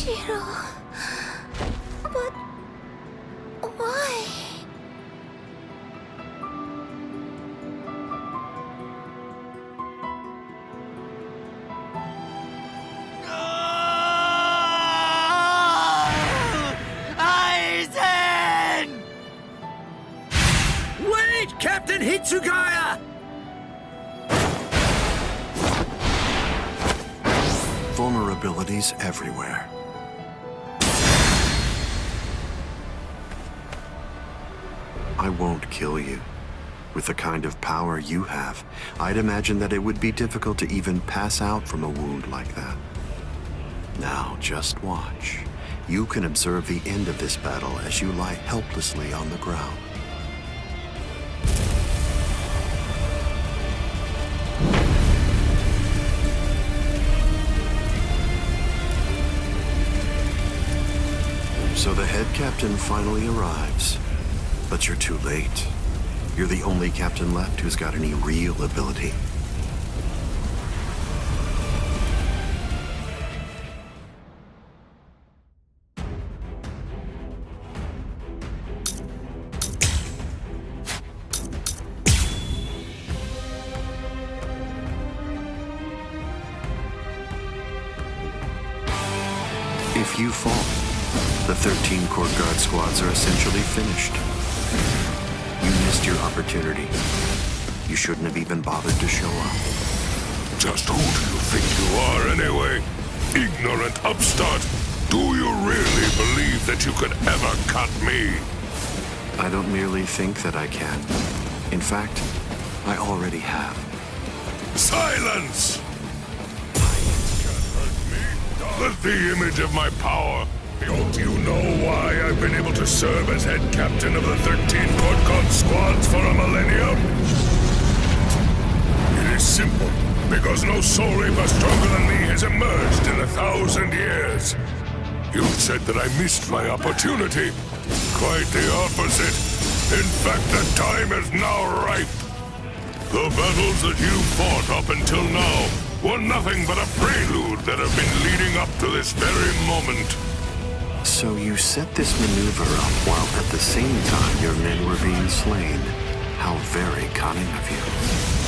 Ichiro... But... why? Aizen! Wait, Captain Hitsugaya! Vulnerabilities everywhere. I won't kill you. With the kind of power you have, I'd imagine that it would be difficult to even pass out from a wound like that. Now, just watch. You can observe the end of this battle as you lie helplessly on the ground. So the head captain finally arrives. But you're too late. You're the only captain left who's got any real ability. If you fall, the 13 Court Guard squads are essentially finished. You missed your opportunity. You shouldn't have even bothered to show up. Just who do you think you are anyway? Ignorant upstart. Do you really believe that you could ever cut me? I don't merely think that I can. In fact, I already have. Silence! Can't hurt me. Let the image of my power. Don't you know why I've been able to serve as head captain of the 13 Court Guard squads for a millennium? It is simple, because no soul reaper stronger than me has emerged in 1,000 years. You said that I missed my opportunity. Quite the opposite. In fact, the time is now ripe. The battles that you fought up until now were nothing but a prelude that have been leading up to this very moment. So you set this maneuver up while at the same time your men were being slain. How very cunning of you.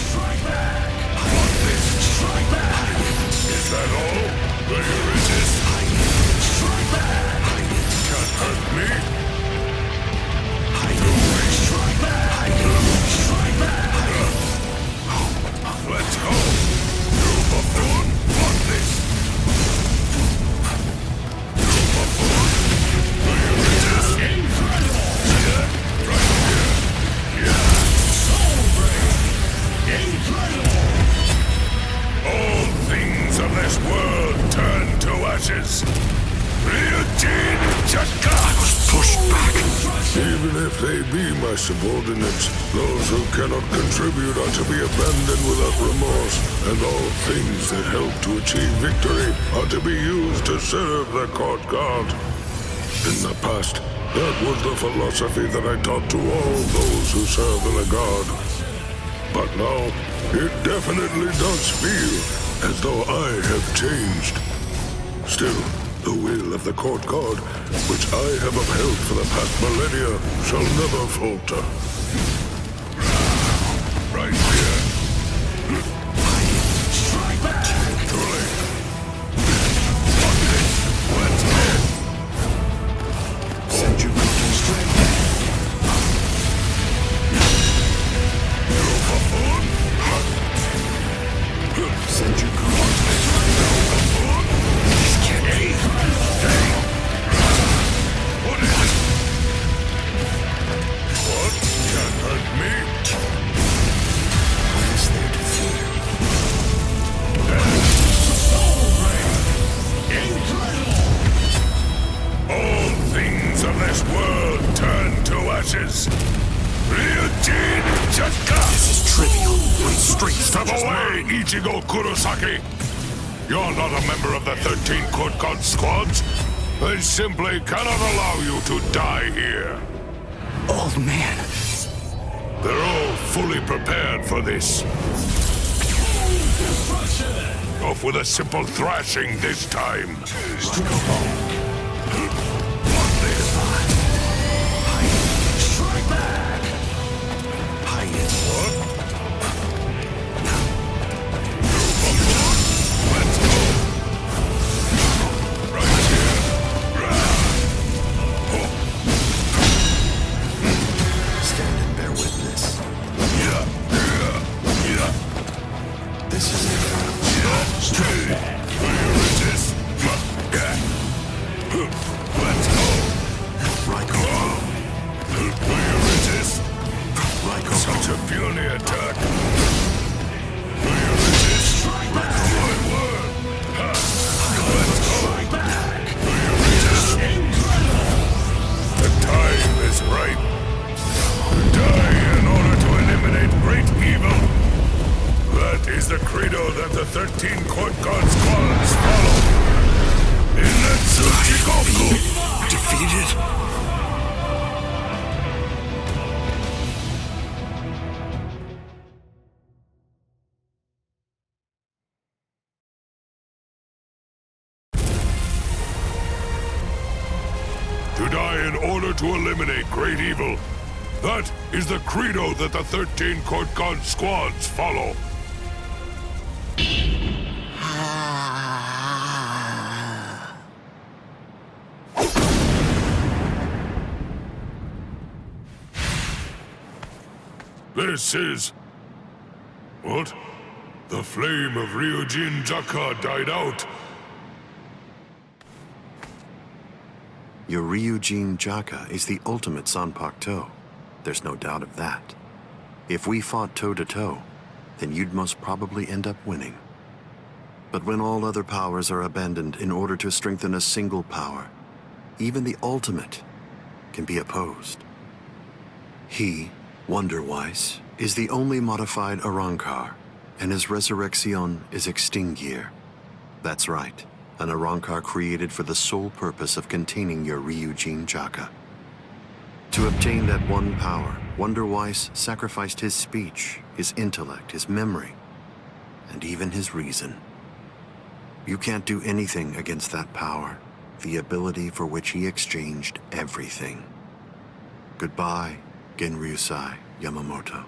Strike back! Want this? Strike back! Is that all? Will you resist? Strike back! Can't hurt me? Strike back! Strike back! Let's go! You buffoon! Want this? You buffoon! Will you resist? Yeah, right here. Yeah. Soul break! Incredible! All things of this world turn to ashes. Ryujin Chaka! I was pushed back. Even if they be my subordinates, those who cannot contribute are to be abandoned without remorse, and all things that help to achieve victory are to be used to serve the court guard. In the past, that was the philosophy that I taught to all those who serve in the guard. But now, it definitely does feel as though I have changed. Still, the will of the court guard, which I have upheld for the past millennia, shall never falter. Right here. Strike back! Too late. Fuck this. Let's go. Senjukuto strength. You buffoon! Senjukuto. This can't be. What is it? What? Can't hurt me? What is there to fear? All things of this world turn to ashes. Ryujin Chaka! This is trivial. When straight Step away, Ichigo Kurosaki! You're not a member of the 13 Court Guard squads. They simply cannot allow you to die here. Old man. They're all fully prepared for this. off with a simple thrashing this time. Strike back! Hide it. Let's go! Right here! Stand and bear witness. This is it. Strike back! Resist! Let's go! Raiko. Resist! Raiko. Such a puny attack! Resist! My word! Let's go! Resist! The time is ripe. Die in order to eliminate great evil. That is the credo that the 13 court god squads follow. Inetsu Jigoku! Defeated? To die in order to eliminate great evil. That is the credo that the 13 court god squads follow. This is... What? The flame of Ryujin Jaka died out. Your Ryujin Jaka is the ultimate Zanpakuto. There's no doubt of that. If we fought toe-to-toe, then you'd most probably end up winning. But when all other powers are abandoned in order to strengthen a single power, even the ultimate can be opposed. He, Wonderwise, is the only modified Arrancar, and his resurrection is Extinguir. That's right, an Arrancar created for the sole purpose of containing your Ryujin Jaka. To obtain that one power, Wonderwise sacrificed his speech, his intellect, his memory, and even his reason. You can't do anything against that power, the ability for which he exchanged everything. Goodbye, Genryusai Yamamoto.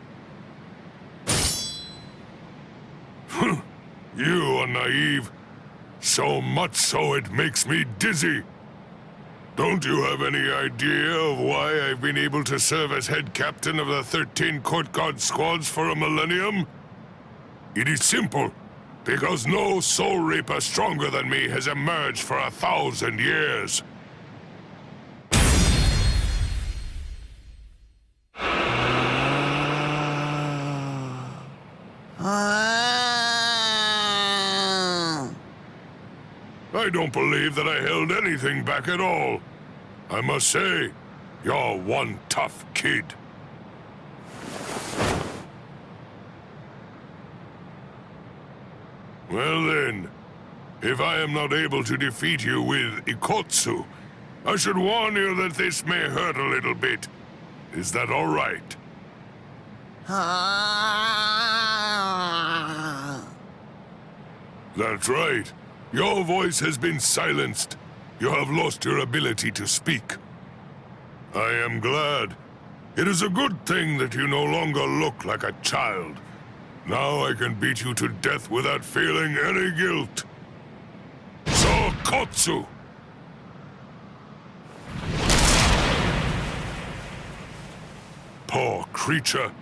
You are naive. So much so it makes me dizzy. Don't you have any idea of why I've been able to serve as head captain of the 13 court guard squads for a millennium? It is simple. Because no soul reaper stronger than me has emerged for 1,000 years. I don't believe that I held anything back at all. I must say, you're one tough kid. Well then, if I am not able to defeat you with Ikotsu, I should warn you that this may hurt a little bit. Is that all right? That's right. Your voice has been silenced. You have lost your ability to speak. I am glad. It is a good thing that you no longer look like a child. Now I can beat you to death without feeling any guilt. Sokotsu! Poor creature.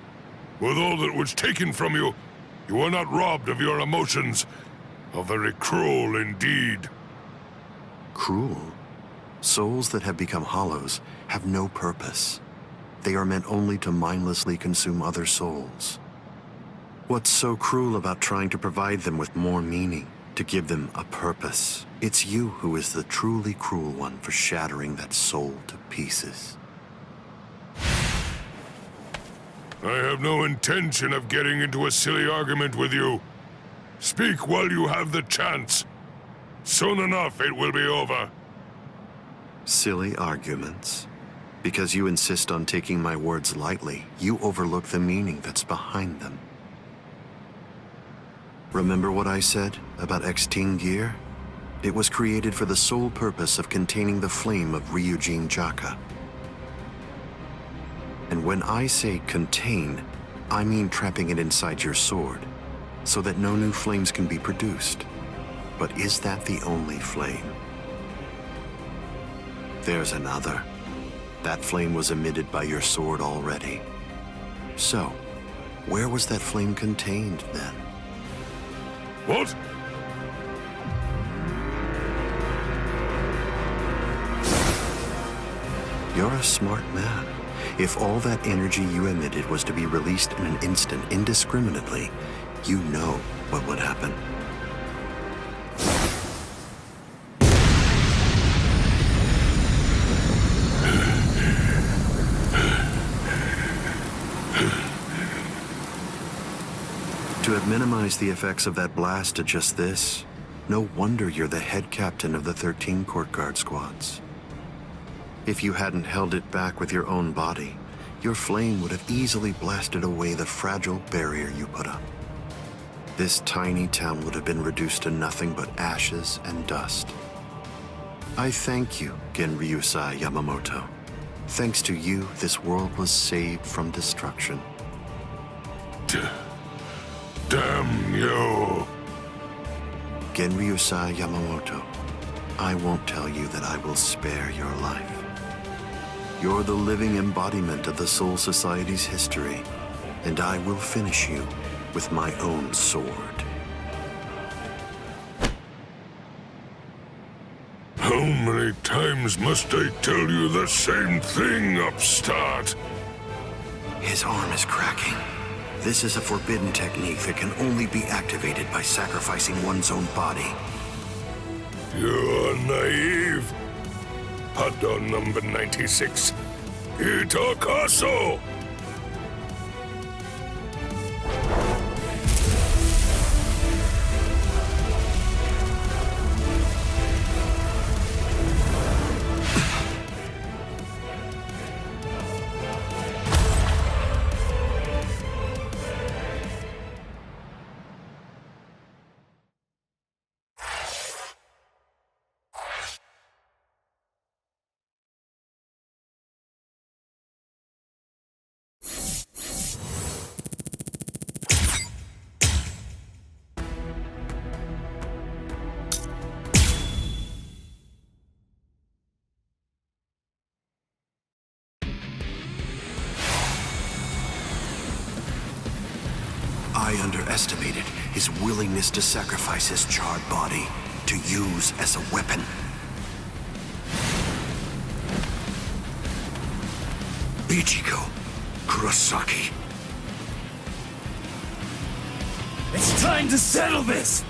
With all that was taken from you, you were not robbed of your emotions. How very cruel indeed. Cruel? Souls that have become hollows have no purpose. They are meant only to mindlessly consume other souls. What's so cruel about trying to provide them with more meaning, to give them a purpose? It's you who is the truly cruel one for shattering that soul to pieces. I have no intention of getting into a silly argument with you. Speak while you have the chance. Soon enough, it will be over. Silly arguments? Because you insist on taking my words lightly, you overlook the meaning that's behind them. Remember what I said about X-Teen gear? It was created for the sole purpose of containing the flame of Ryujin Jaka. And when I say contain, I mean trapping it inside your sword, so that no new flames can be produced. But is that the only flame? There's another. That flame was emitted by your sword already. So, where was that flame contained then? What? You're a smart man. If all that energy you emitted was to be released in an instant indiscriminately, you know what would happen. To have minimized the effects of that blast to just this, no wonder you're the head captain of the 13 court guard squads. If you hadn't held it back with your own body, your flame would have easily blasted away the fragile barrier you put up. This tiny town would have been reduced to nothing but ashes and dust. I thank you, Genryusai Yamamoto. Thanks to you, this world was saved from destruction. Damn you! Genryusai Yamamoto, I won't tell you that I will spare your life. You're the living embodiment of the Soul Society's history, and I will finish you with my own sword. How many times must I tell you the same thing, upstart? His arm is cracking. This is a forbidden technique that can only be activated by sacrificing one's own body. You're naive. Paddon number 96. Itokaso! I underestimated his willingness to sacrifice his charred body to use as a weapon. Ichigo Kurosaki. It's time to settle this!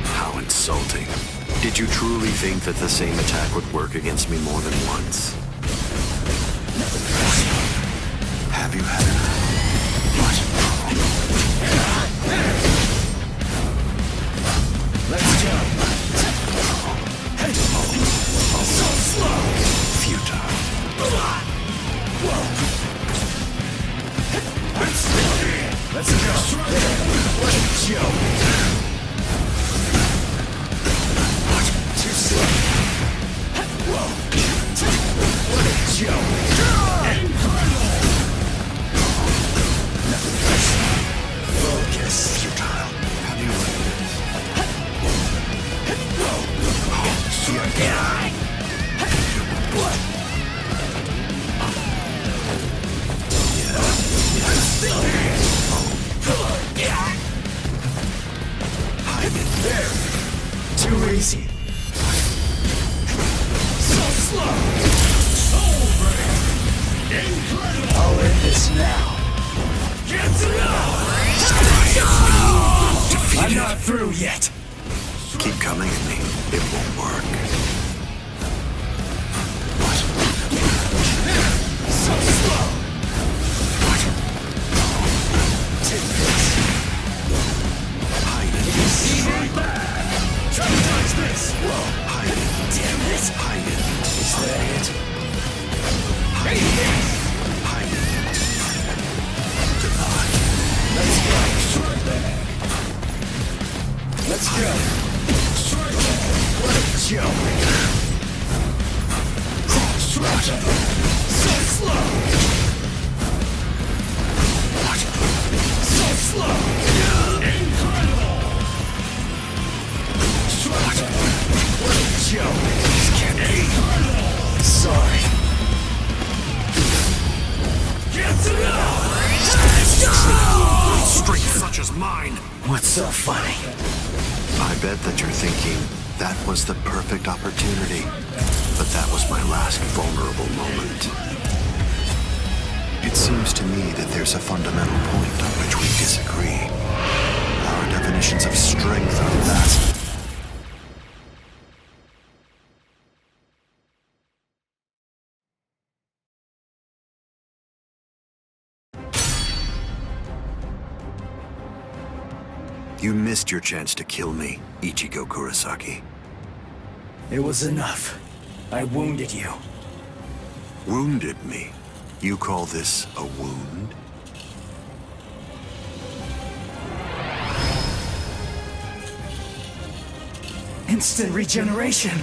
How insulting. Did you truly think that the same attack would work against me more than once? Have you had enough? Let's go! So slow! Futile. Let's go! What a joke! Too slow! What a joke! Incredible! Focus! Futile. How do you like this? Still here! There! Too easy! So slow! Incredible! I'll end this now! Get enough! I'm not through yet! Keep coming at me. It won't work. So slow! Hide it. Is that it? Hide it. Hide it. Denied. Let's go. Strike back. Let's go. Strike back. What a joke. Strike back. So slow. What? So slow. Incredible. Strike back. What a joke. This can't be. Incredible. Sorry. Get to go. Strength such as mine. What's so funny? I bet that you're thinking, that was the perfect opportunity. But that was my last vulnerable moment. It seems to me that there's a fundamental point on which we disagree. Our definitions of strength are vast. You missed your chance to kill me, Ichigo Kurosaki. It was enough. I wounded you. Wounded me? You call this a wound? Instant regeneration.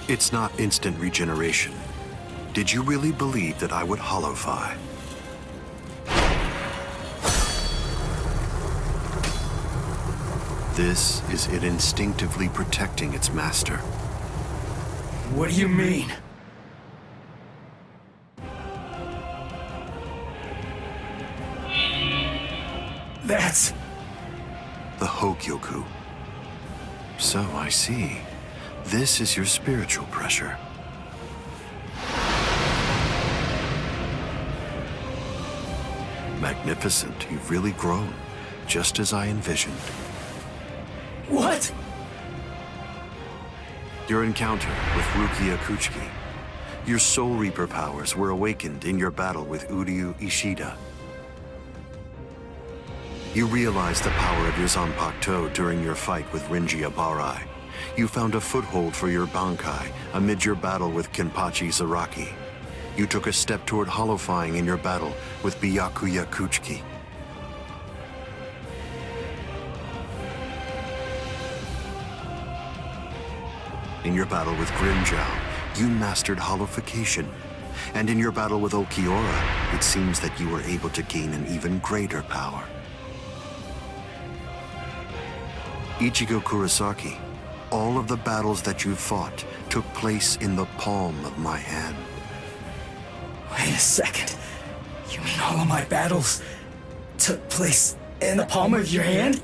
It's not instant regeneration. Did you really believe that I would holofy? This is it instinctively protecting its master. What do you mean? That's... The Hogyoku. So I see. This is your spiritual pressure. Magnificent. You've really grown, just as I envisioned. What? Your encounter with Rukia Kuchiki. Your Soul Reaper powers were awakened in your battle with Uryu Ishida. You realized the power of your Zanpakuto during your fight with Rinji Abarai. You found a foothold for your Bankai amid your battle with Kenpachi Zaraki. You took a step toward holofying in your battle with Byakuya Kuchiki. In your battle with Grimjow, you mastered holofication. And in your battle with Okiora, it seems that you were able to gain an even greater power. Ichigo Kurosaki, all of the battles that you fought took place in the palm of my hand. Wait a second. You mean all of my battles took place in the palm of your hand?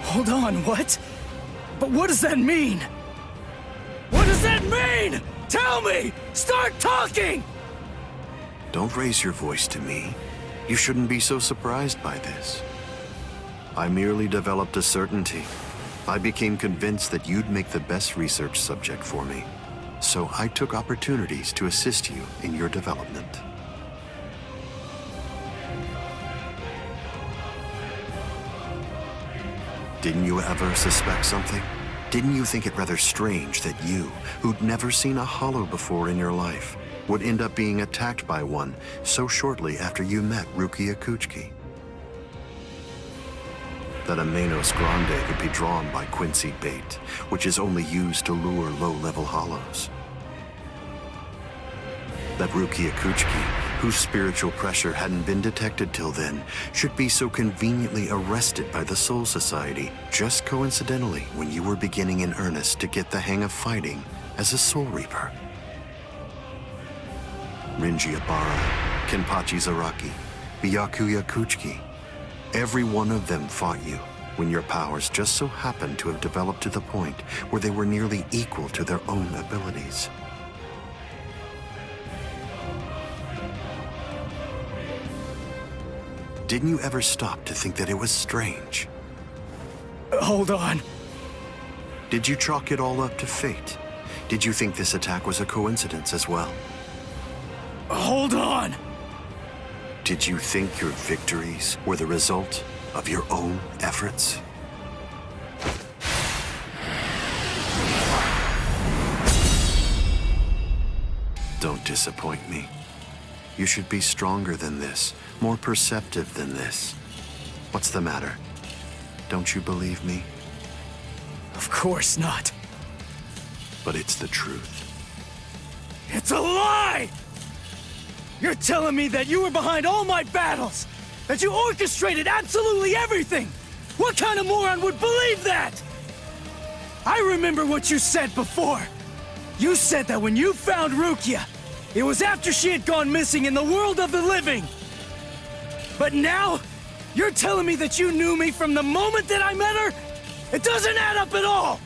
Hold on, what? But what does that mean? What does that mean? Tell me! Start talking! Don't raise your voice to me. You shouldn't be so surprised by this. I merely developed a certainty. I became convinced that you'd make the best research subject for me. So I took opportunities to assist you in your development. Didn't you ever suspect something? Didn't you think it rather strange that you, who'd never seen a hollow before in your life, would end up being attacked by one so shortly after you met Rukia Kuchiki? That a Manos Grande could be drawn by Quincy bait, which is only used to lure low-level hollows. That Rukia Kuchiki, whose spiritual pressure hadn't been detected till then, should be so conveniently arrested by the Soul Society just coincidentally when you were beginning in earnest to get the hang of fighting as a Soul Reaper. Rinji Abarai, Kenpachi Zaraki, Byakuya Kuchiki, every one of them fought you when your powers just so happened to have developed to the point where they were nearly equal to their own abilities. Didn't you ever stop to think that it was strange? Hold on. Did you chalk it all up to fate? Did you think this attack was a coincidence as well? Hold on! Did you think your victories were the result of your own efforts? Don't disappoint me. You should be stronger than this, more perceptive than this. What's the matter? Don't you believe me? Of course not. But it's the truth. It's a lie! You're telling me that you were behind all my battles! That you orchestrated absolutely everything! What kind of moron would believe that? I remember what you said before. You said that when you found Rukia, it was after she had gone missing in the world of the living. But now, you're telling me that you knew me from the moment that I met her? It doesn't add up at all!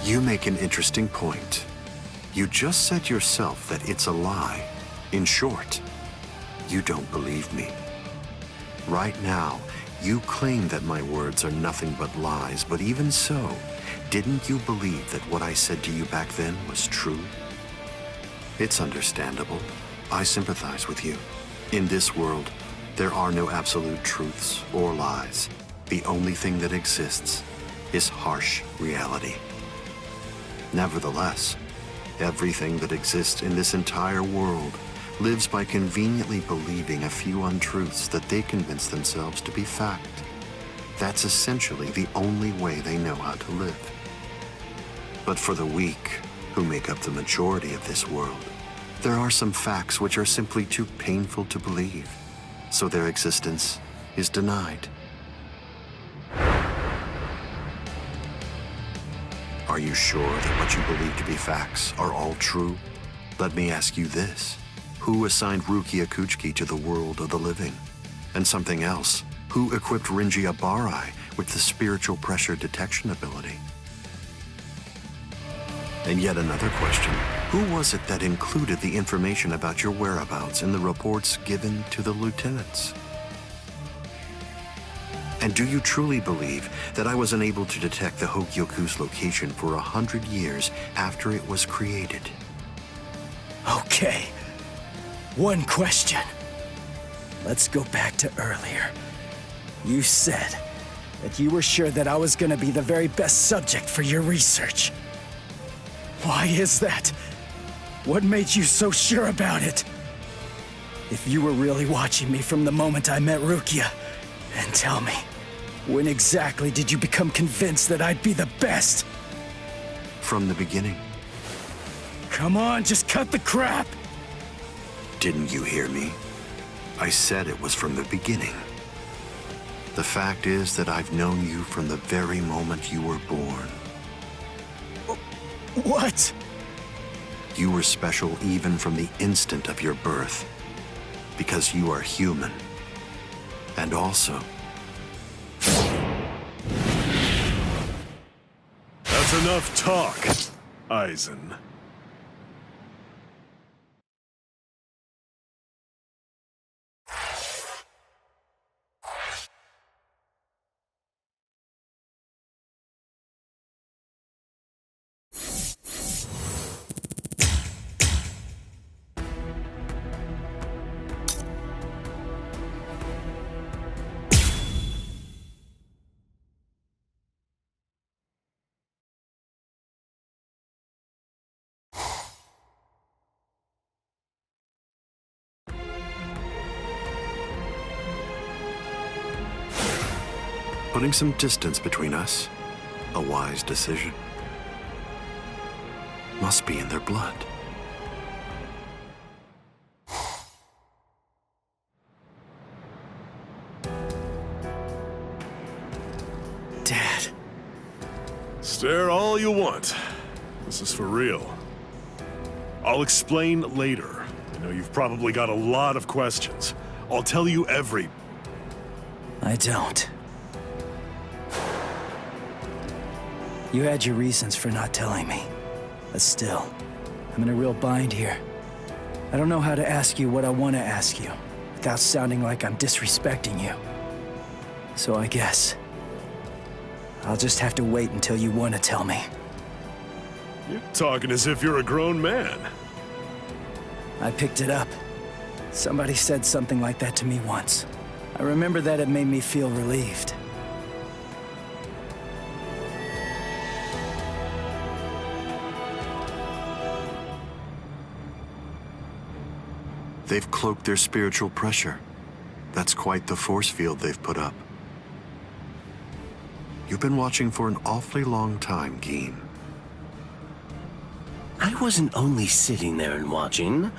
You make an interesting point. You just said yourself that it's a lie. In short, you don't believe me. Right now, you claim that my words are nothing but lies, but even so, didn't you believe that what I said to you back then was true? It's understandable. I sympathize with you. In this world, there are no absolute truths or lies. The only thing that exists is harsh reality. Nevertheless, everything that exists in this entire world lives by conveniently believing a few untruths that they convince themselves to be fact. That's essentially the only way they know how to live. But for the weak, who make up the majority of this world, there are some facts which are simply too painful to believe, so their existence is denied. Are you sure that what you believe to be facts are all true? Let me ask you this. Who assigned Rukia Kuchiki to the world of the living? And something else. Who equipped Rinji Abarai with the spiritual pressure detection ability? And yet another question. Who was it that included the information about your whereabouts in the reports given to the lieutenants? And do you truly believe that I was unable to detect the Hogyoku's location for 100 years after it was created? Okay. One question. Let's go back to earlier. You said that you were sure that I was gonna be the very best subject for your research. Why is that? What made you so sure about it? If you were really watching me from the moment I met Rukia, then tell me, when exactly did you become convinced that I'd be the best? From the beginning. Come on, just cut the crap! Didn't you hear me? I said it was from the beginning. The fact is that I've known you from the very moment you were born. What? You were special even from the instant of your birth, because you are human. And also... That's enough talk, Aizen. Putting some distance between us, a wise decision. Must be in their blood. Dad. Stare all you want. This is for real. I'll explain later. I know you've probably got a lot of questions. I'll tell you every... I don't. You had your reasons for not telling me. But still, I'm in a real bind here. I don't know how to ask you what I want to ask you, without sounding like I'm disrespecting you. So I guess... I'll just have to wait until you want to tell me. You're talking as if you're a grown man. I picked it up. Somebody said something like that to me once. I remember that it made me feel relieved. They've cloaked their spiritual pressure. That's quite the force field they've put up. You've been watching for an awfully long time, Gin. I wasn't only sitting there and watching.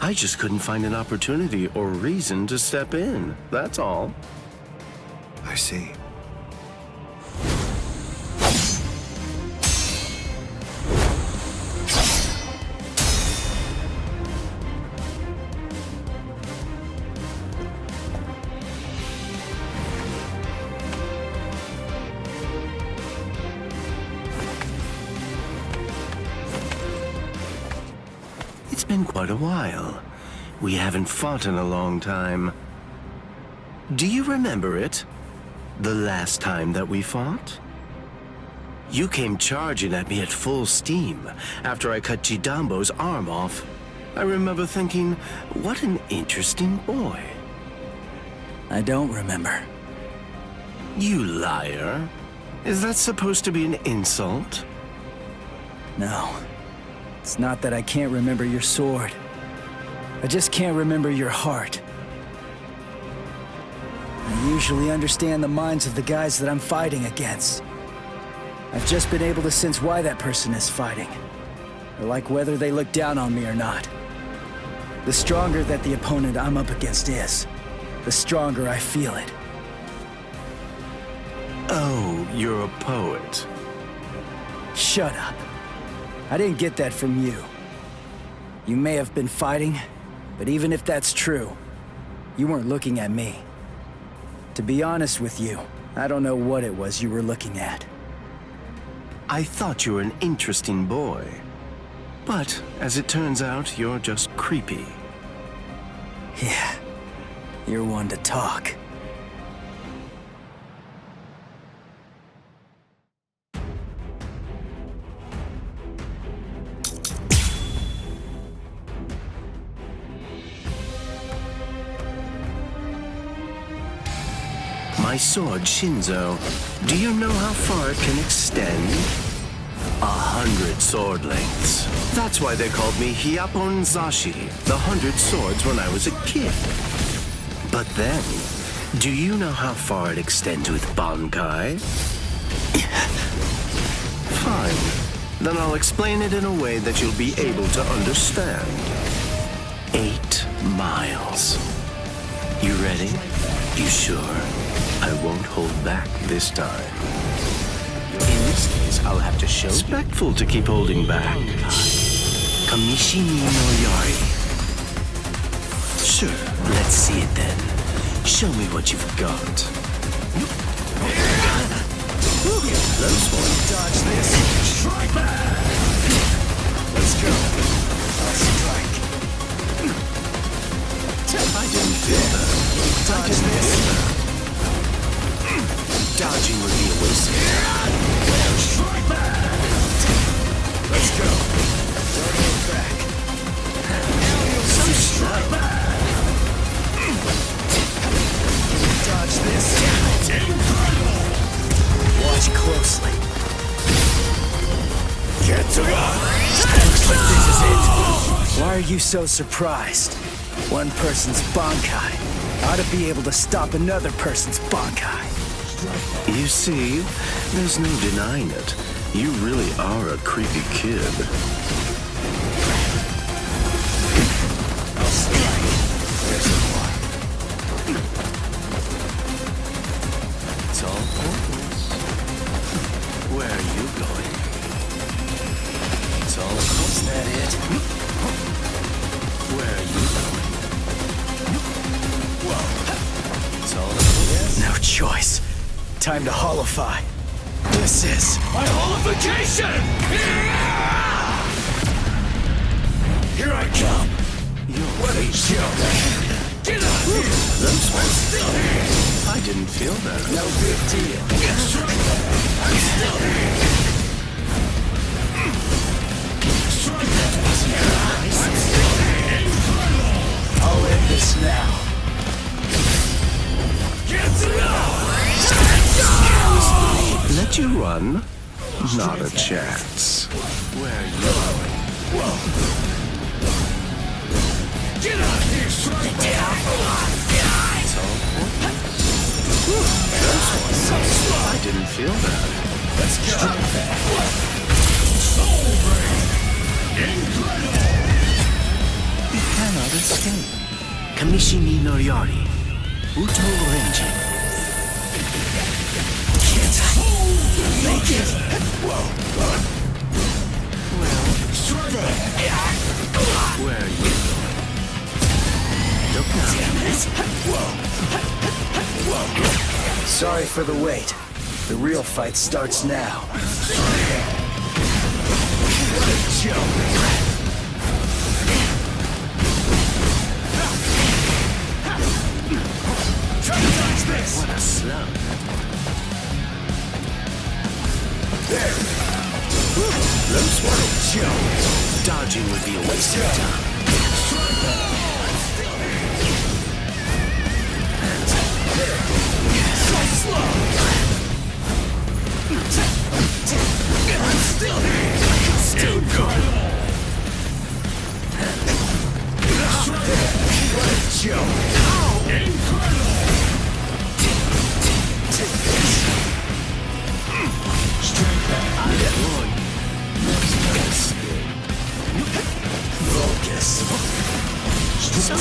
I just couldn't find an opportunity or reason to step in. That's all. I see. It's been quite a while. We haven't fought in a long time. Do you remember it? The last time that we fought? You came charging at me at full steam after I cut Chidambo's arm off. I remember thinking, what an interesting boy. I don't remember. You liar. Is that supposed to be an insult? No. It's not that I can't remember your sword. I just can't remember your heart. I usually understand the minds of the guys that I'm fighting against. I've just been able to sense why that person is fighting. Or like whether they look down on me or not. The stronger that the opponent I'm up against is, the stronger I feel it. Oh, you're a poet. Shut up. I didn't get that from you. You may have been fighting, but even if that's true, you weren't looking at me. To be honest with you, I don't know what it was you were looking at. I thought you were an interesting boy. But, as it turns out, you're just creepy. Yeah, you're one to talk. My sword, Shinzo, do you know how far it can extend? 100 sword lengths. That's why they called me Hyapon Zashi, the 100 swords when I was a kid. But then, do you know how far it extends with Bankai? Fine. Then I'll explain it in a way that you'll be able to understand. 8 miles. You ready? You sure? I won't hold back this time. In this case, I'll have to show respectful to keep holding back. Kamishimi no Yari. Sure, let's see it then. Show me what you've got. Close one. Dodge this. Strike back. Let's go. I'll strike. I didn't feel that. Dodge this. Dodging would be a waste of time. Strike back. Let's go. Don't hold back. So slow. Dodge this. Watch closely. Get to go. Looks like this is it. Why are you so surprised? One person's Bankai ought to be able to stop another person's Bankai. You see, there's no denying it. You really are a creepy kid. I'll strike. There's the one. It's all hopeless. Where are you going? It's all hopeless. Is that it? Where are you going? Whoa. It's all hopeless. No choice. Time to holify. This is my holification! Here I come. What a joke! Get out here! Those ones still here. I didn't feel that. No big deal. I'm still here. I'll end this now. Let you run? Not a chance. Where are you going? Get out of here, I didn't feel that. Let's go. You cannot escape. Kamishimi no Yari. Uto Renji. Make it. Where are you going? Look now. Sorry for the wait. The real fight starts now. What a slump. Close one. Dodging would be a waste of time. Still good. Focus. So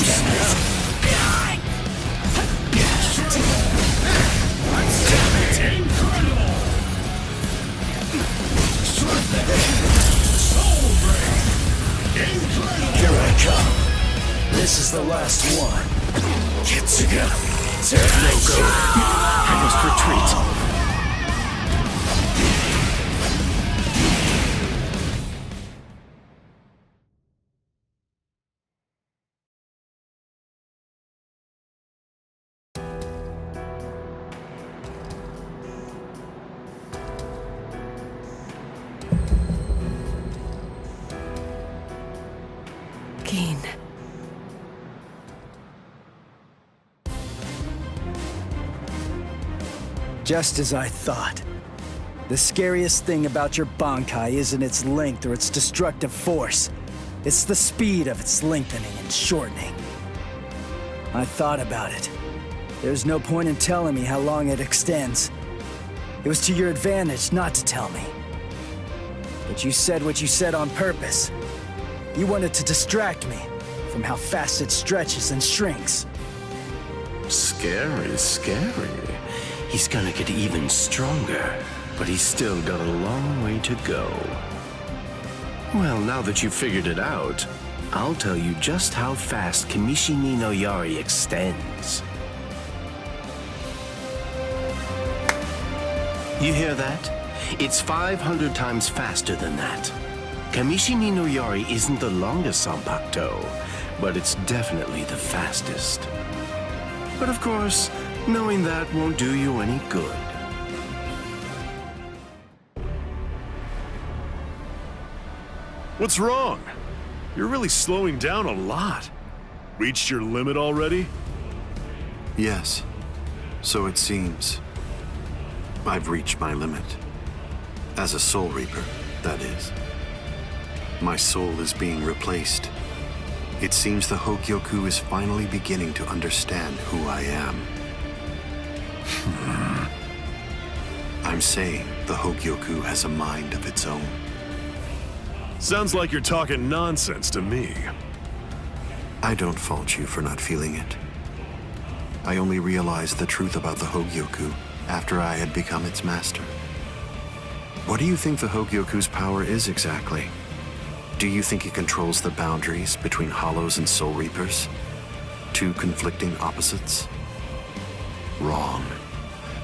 Here I come. This is the last one. Kitsuga. No go. I must retreat. Gin. Just as I thought. The scariest thing about your Bankai isn't its length or its destructive force. It's the speed of its lengthening and shortening. I thought about it. There's no point in telling me how long it extends. It was to your advantage not to tell me. But you said what you said on purpose. You wanted to distract me from how fast it stretches and shrinks. Scary, scary. He's gonna get even stronger, but he's still got a long way to go. Well, now that you've figured it out, I'll tell you just how fast Kamishimi no Yari extends. You hear that? It's 500 times faster than that. Kamishimi no Yari isn't the longest Sanpakuto, but it's definitely the fastest. But of course, knowing that won't do you any good. What's wrong? You're really slowing down a lot. Reached your limit already? Yes, so it seems. I've reached my limit. As a Soul Reaper, that is. My soul is being replaced. It seems the Hogyoku is finally beginning to understand who I am. I'm saying the Hogyoku has a mind of its own. Sounds like you're talking nonsense to me. I don't fault you for not feeling it. I only realized the truth about the Hogyoku after I had become its master. What do you think the Hogyoku's power is exactly? Do you think it controls the boundaries between Hollows and Soul Reapers? Two conflicting opposites? Wrong.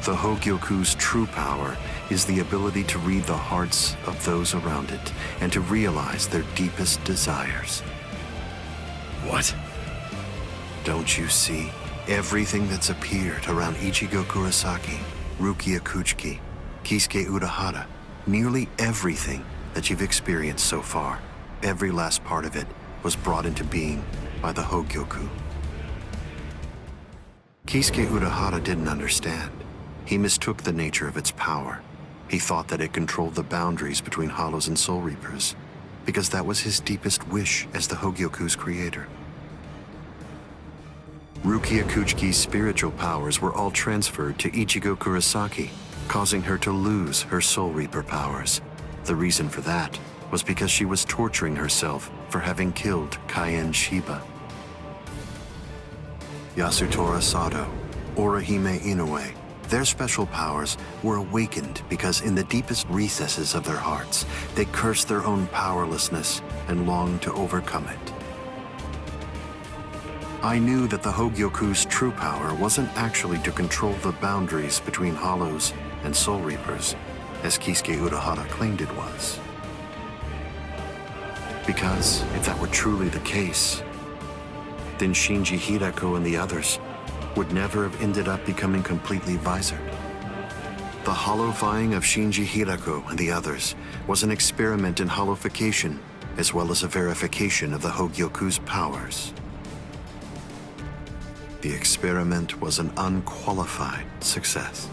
The Hogyoku's true power is the ability to read the hearts of those around it and to realize their deepest desires. What? Don't you see? Everything that's appeared around Ichigo Kurosaki, Rukia Kuchiki, Kisuke Urahara, nearly everything that you've experienced so far, every last part of it was brought into being by the Hogyoku. Kisuke Urahara didn't understand. He mistook the nature of its power. He thought that it controlled the boundaries between Hollows and Soul Reapers, because that was his deepest wish as the Hogyoku's creator. Rukia Kuchiki's spiritual powers were all transferred to Ichigo Kurosaki, causing her to lose her Soul Reaper powers. The reason for that was because she was torturing herself for having killed Kaien Shiba. Yasutora Sado, Orihime Inoue, their special powers were awakened because in the deepest recesses of their hearts, they cursed their own powerlessness and longed to overcome it. I knew that the Hogyoku's true power wasn't actually to control the boundaries between Hollows and Soul Reapers, as Kisuke Urahara claimed it was. Because if that were truly the case, then Shinji Hideko and the others would never have ended up becoming completely visored. The hollowifying of Shinji Hideko and the others was an experiment in hollowification, as well as a verification of the Hogyoku's powers. The experiment was an unqualified success.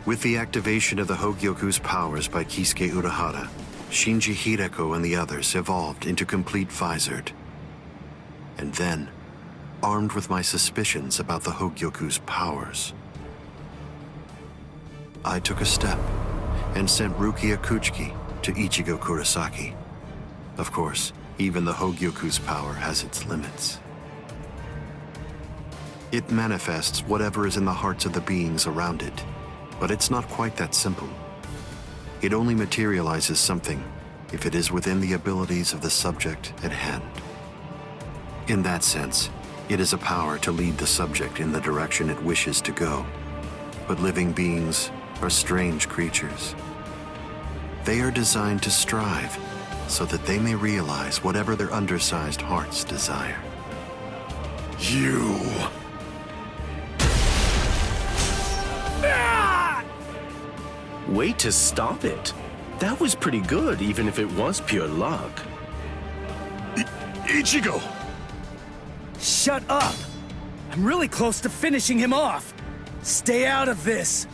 With the activation of the Hogyoku's powers by Kisuke Urahara, Shinji Hideko and the others evolved into complete visored. And then, armed with my suspicions about the Hogyoku's powers, I took a step and sent Rukia Kuchiki to Ichigo Kurosaki. Of course, even the Hogyoku's power has its limits. It manifests whatever is in the hearts of the beings around it, but it's not quite that simple. It only materializes something if it is within the abilities of the subject at hand. In that sense, it is a power to lead the subject in the direction it wishes to go. But living beings are strange creatures. They are designed to strive so that they may realize whatever their undersized hearts desire. You... Way to stop it. That was pretty good, even if it was pure luck. Ichigo! Shut up! I'm really close to finishing him off. Stay out of this.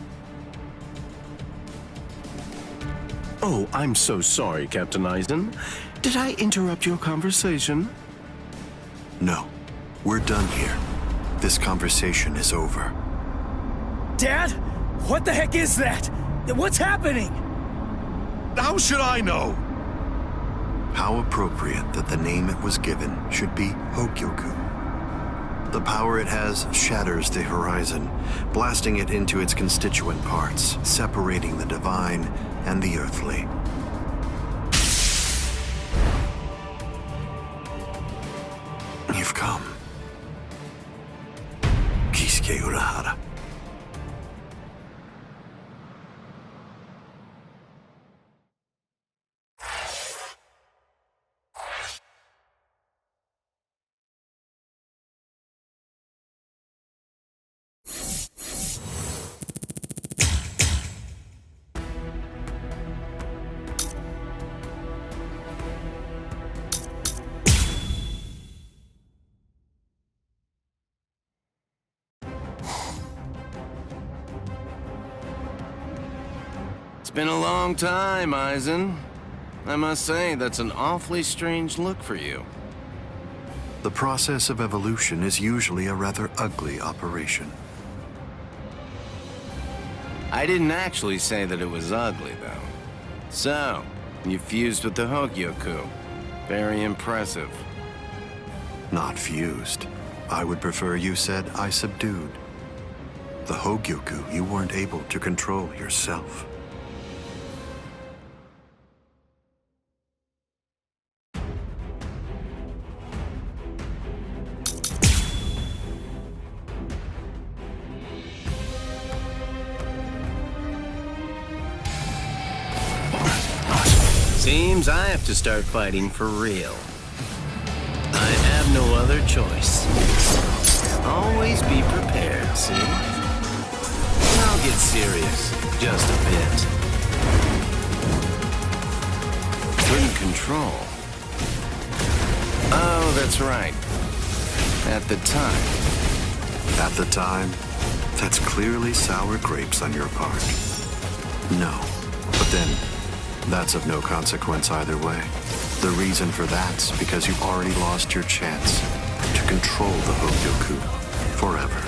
Oh, I'm so sorry, Captain Aizen. Did I interrupt your conversation? No, we're done here. This conversation is over. Dad? What the heck is that? What's happening? How should I know? How appropriate that the name it was given should be Hogyoku. The power it has shatters the horizon, blasting it into its constituent parts, separating the divine and the earthly. You've come. Kisuke Urahara. It's been a long time, Aizen. I must say, that's an awfully strange look for you. The process of evolution is usually a rather ugly operation. I didn't actually say that it was ugly, though. So, you fused with the Hogyoku. Very impressive. Not fused. I would prefer you said I subdued. The Hogyoku you weren't able to control yourself. Seems I have to start fighting for real. I have no other choice. Always be prepared, see? I'll get serious, just a bit. Couldn't control. Oh, that's right. At the time, At the time, that's clearly sour grapes on your part. No, but then that's of no consequence either way. The reason for that's because you've already lost your chance to control the Hogyoku forever.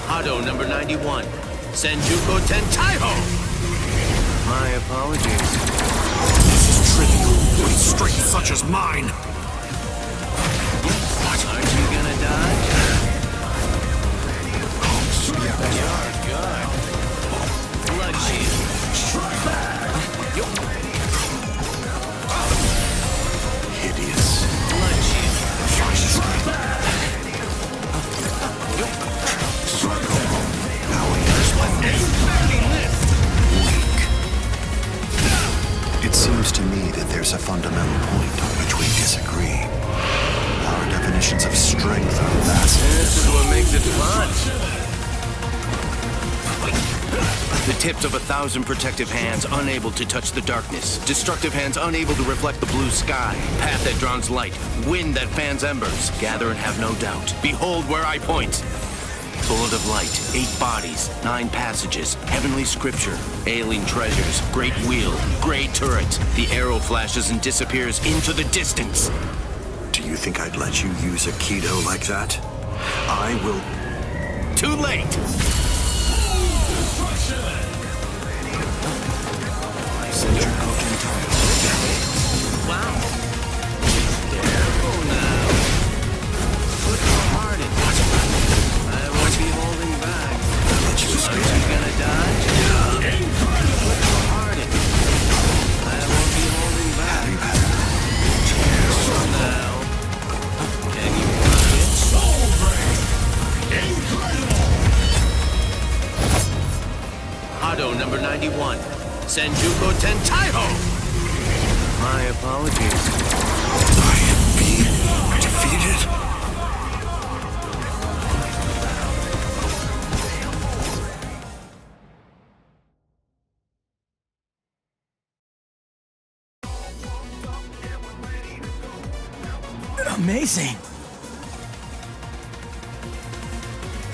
Hado number 91, Senjuko Tentaiho! My apologies. This is trivial with strength such as mine. Aren't you gonna die? You're good. Blood shield. Hideous. Blood shield. It seems to me that there's a fundamental point on which we disagree. Our definitions of strength are vastly This is what makes it fun. The tips of 1,000 protective hands unable to touch the darkness. Destructive hands unable to reflect the blue sky. Path that drowns light. Wind that fans embers. Gather and have no doubt. Behold where I point. Bullet of light, 8 bodies, 9 passages, heavenly scripture, alien treasures, great wheel, gray turret. The arrow flashes and disappears into the distance. Do you think I'd let you use a Kido like that? I will... Too late! Wow. Careful now. Put your heart in. I won't be holding back. Are you gonna die? Put your heart in. I won't be holding back. Careful now. Can you block it? Hado number 91. Senjuko Tentaiho! My apologies. I am being defeated? Amazing.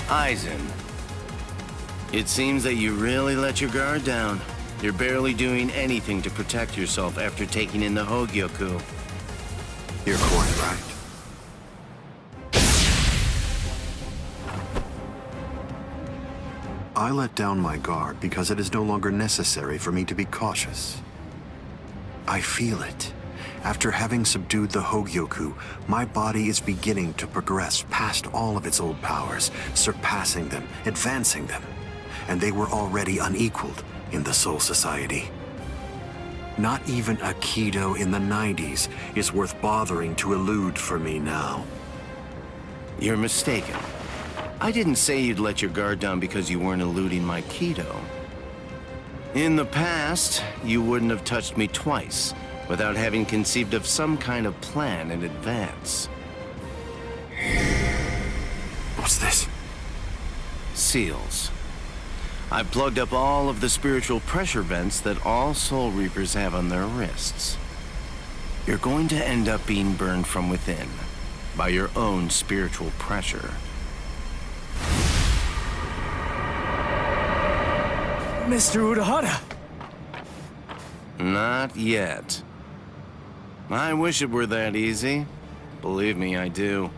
Aizen. It seems that you really let your guard down. You're barely doing anything to protect yourself after taking in the Hogyoku. You're quite right. I let down my guard because it is no longer necessary for me to be cautious. I feel it. After having subdued the Hogyoku, my body is beginning to progress past all of its old powers, surpassing them, advancing them. And they were already unequaled in the Soul Society. Not even a Kido in the 90s is worth bothering to elude for me now. You're mistaken. I didn't say you'd let your guard down because you weren't eluding my Kido. In the past, you wouldn't have touched me twice without having conceived of some kind of plan in advance. What's this? Seals. I plugged up all of the spiritual pressure vents that all Soul Reapers have on their wrists. You're going to end up being burned from within by your own spiritual pressure. Mr. Urahara. Not yet. I wish it were that easy. Believe me, I do.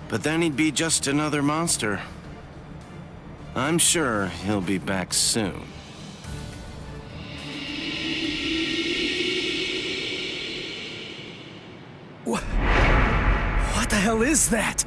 But then he'd be just another monster. I'm sure he'll be back soon. What the hell is that?